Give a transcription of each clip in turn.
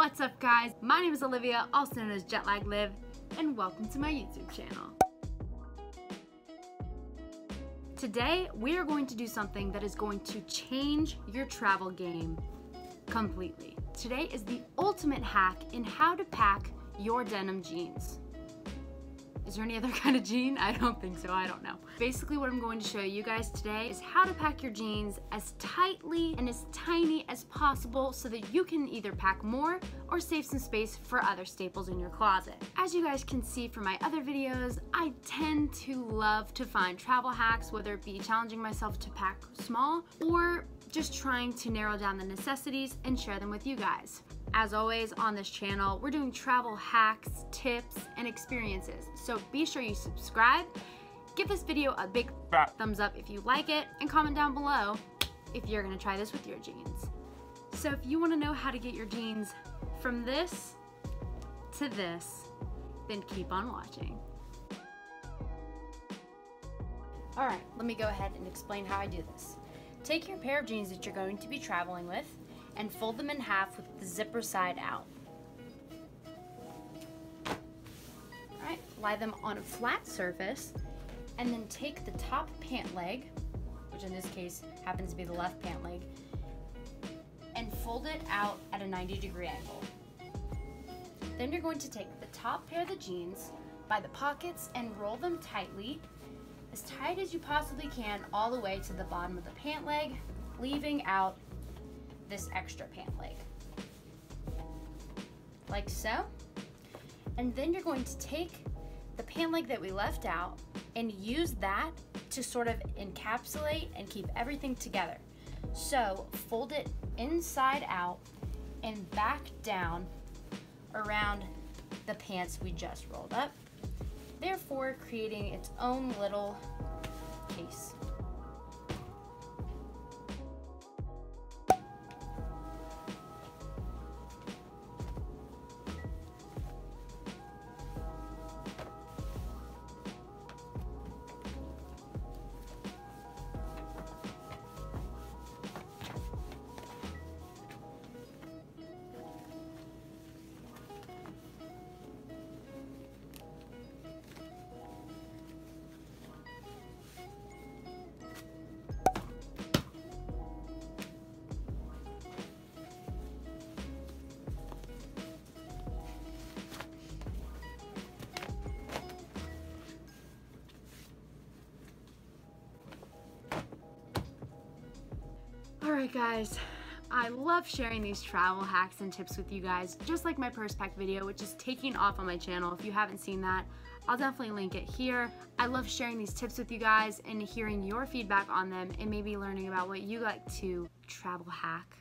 What's up guys? My name is Olivia, also known as Jetlag Liv, and welcome to my YouTube channel. Today, we are going to do something that is going to change your travel game completely. Today is the ultimate hack in how to pack your denim jeans. Is there any other kind of jean? I don't think so, I don't know. Basically what I'm going to show you guys today is how to pack your jeans as tightly and as tiny as possible so that you can either pack more or save some space for other staples in your closet. As you guys can see from my other videos, I tend to love to find travel hacks, whether it be challenging myself to pack small or just trying to narrow down the necessities and share them with you guys. As always on this channel, we're doing travel hacks, tips, and experiences. So be sure you subscribe, give this video a big fat thumbs up if you like it, and comment down below if you're gonna try this with your jeans. So if you wanna know how to get your jeans from this to this, then keep on watching. All right, let me go ahead and explain how I do this. Take your pair of jeans that you're going to be traveling with and fold them in half with the zipper side out. Alright, lie them on a flat surface and then take the top pant leg, which in this case happens to be the left pant leg, and fold it out at a 90-degree angle. Then you're going to take the top pair of the jeans by the pockets and roll them tightly, as tight as you possibly can, all the way to the bottom of the pant leg, leaving out this extra pant leg, like so. And then you're going to take the pant leg that we left out and use that to sort of encapsulate and keep everything together. So fold it inside out and back down around the pants we just rolled up, therefore creating its own little case. Alright guys, I love sharing these travel hacks and tips with you guys, just like my purse pack video, which is taking off on my channel. If you haven't seen that, I'll definitely link it here. I love sharing these tips with you guys and hearing your feedback on them and maybe learning about what you like to travel hack.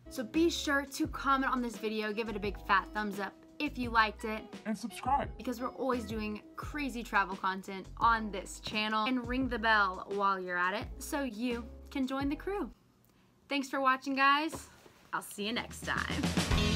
So be sure to comment on this video, give it a big fat thumbs up if you liked it, and subscribe, because we're always doing crazy travel content on this channel, and ring the bell while you're at it so you can join the crew. Thanks for watching guys. I'll see you next time.